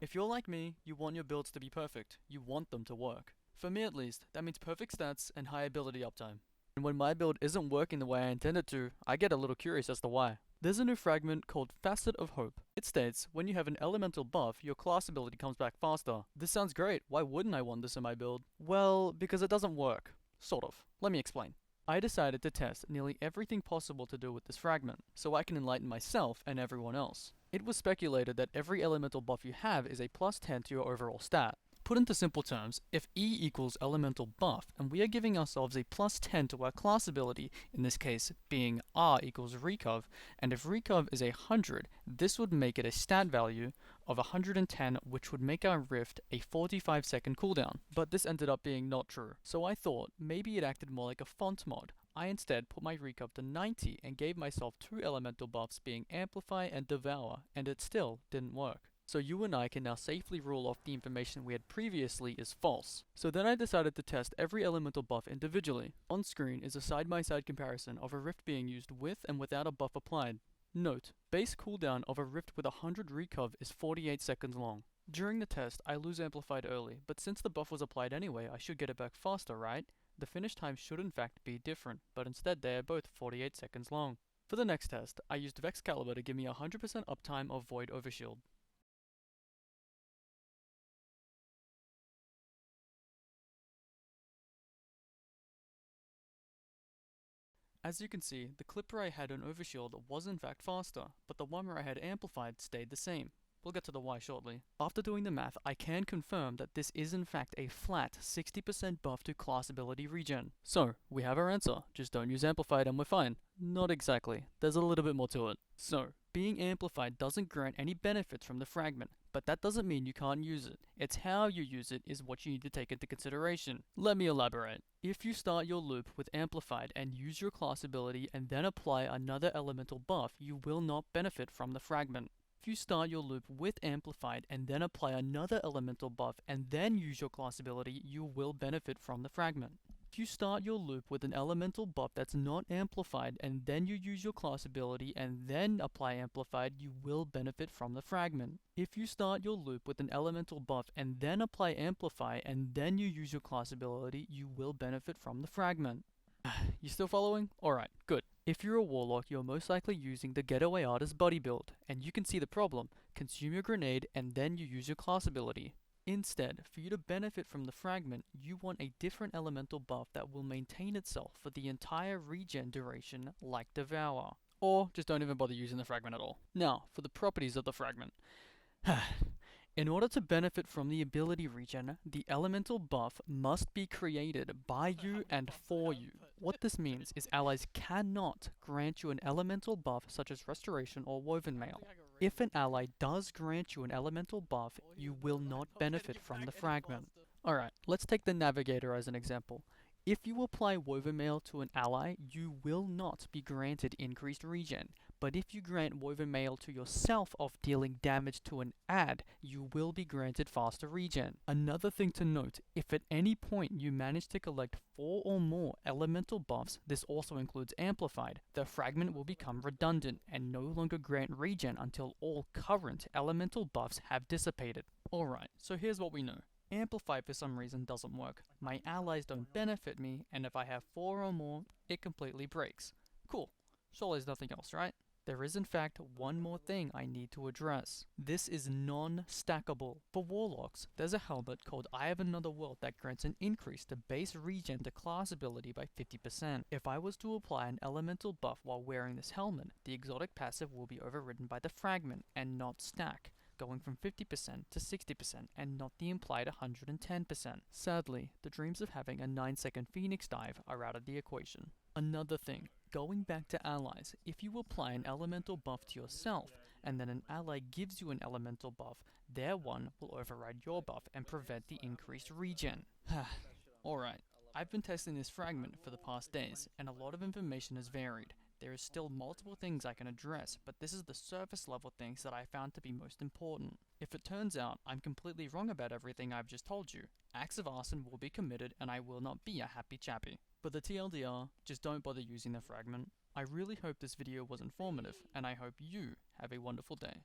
If you're like me, you want your builds to be perfect. You want them to work. For me at least, that means perfect stats and high ability uptime. And when my build isn't working the way I intended to, I get a little curious as to why. There's a new fragment called Facet of Hope. It states, when you have an elemental buff, your class ability comes back faster. This sounds great, why wouldn't I want this in my build? Well, because it doesn't work. Sort of. Let me explain. I decided to test nearly everything possible to do with this fragment, so I can enlighten myself and everyone else. It was speculated that every elemental buff you have is a plus 10 to your overall stat. Put into simple terms, if E equals elemental buff, and we are giving ourselves a plus 10 to our class ability, in this case being R equals recov, and if recov is 100, this would make it a stat value of 110, which would make our rift a 45-second cooldown. But this ended up being not true, so I thought maybe it acted more like a font mod. I instead put my recov to 90 and gave myself two elemental buffs being Amplify and Devour, and it still didn't work. So you and I can now safely rule off the information we had previously is false. So then I decided to test every elemental buff individually. On screen is a side-by-side comparison of a rift being used with and without a buff applied. Note, base cooldown of a rift with 100 recov is 48 seconds long. During the test, I lose amplified early, but since the buff was applied anyway, I should get it back faster, right? The finish time should in fact be different, but instead they are both 48 seconds long. For the next test, I used Vexcalibur to give me 100% uptime of Void Overshield. As you can see, the clip where I had an overshield was in fact faster, but the one where I had amplified stayed the same. We'll get to the why shortly. After doing the math, I can confirm that this is in fact a flat 60% buff to class ability regen. So, we have our answer, just don't use amplified and we're fine. Not exactly, there's a little bit more to it. So, being amplified doesn't grant any benefits from the fragment, but that doesn't mean you can't use it. It's how you use it is what you need to take into consideration. Let me elaborate. If you start your loop with amplified and use your class ability and then apply another elemental buff, you will not benefit from the fragment. If you start your loop with amplified and then apply another elemental buff and then use your class ability, you will benefit from the fragment. If you start your loop with an elemental buff that's not amplified and then you use your class ability and then apply amplified, you will benefit from the fragment. If you start your loop with an elemental buff and then apply amplify and then you use your class ability, you will benefit from the fragment. You still following? Alright, good. If you're a warlock, you're most likely using the Getaway Artist buddy build, and you can see the problem. Consume your grenade and then you use your class ability. Instead, for you to benefit from the fragment, you want a different elemental buff that will maintain itself for the entire regen duration, like Devour. Or just don't even bother using the fragment at all. Now, for the properties of the fragment. In order to benefit from the ability regen, the elemental buff must be created by you and for you. What this means is allies cannot grant you an elemental buff such as Restoration or Woven Mail. If an ally does grant you an elemental buff, you will not benefit from the fragment. Alright, let's take the Navigator as an example. If you apply Woven Mail to an ally, you will not be granted increased regen, but if you grant Woven Mail to yourself of dealing damage to an ad, you will be granted faster regen. Another thing to note, if at any point you manage to collect 4 or more elemental buffs, this also includes amplified, the fragment will become redundant and no longer grant regen until all current elemental buffs have dissipated. Alright, so here's what we know. Amplify for some reason doesn't work. My allies don't benefit me, and if I have 4 or more, it completely breaks. Cool. Surely there's nothing else, right? There is in fact one more thing I need to address. This is non-stackable. For Warlocks, there's a helmet called Eye of Another World that grants an increase to base regen to class ability by 50%. If I was to apply an elemental buff while wearing this helmet, the exotic passive will be overridden by the fragment and not stack, going from 50% to 60% and not the implied 110%. Sadly, the dreams of having a 9-second Phoenix dive are out of the equation. Another thing, going back to allies, if you apply an elemental buff to yourself, and then an ally gives you an elemental buff, their one will override your buff and prevent the increased regen. Alright, I've been testing this fragment for the past days, and a lot of information has varied. There is still multiple things I can address, but this is the surface level things that I found to be most important. If it turns out I'm completely wrong about everything I've just told you, acts of arson will be committed and I will not be a happy chappy. But the TLDR, just don't bother using the fragment. I really hope this video was informative, and I hope you have a wonderful day.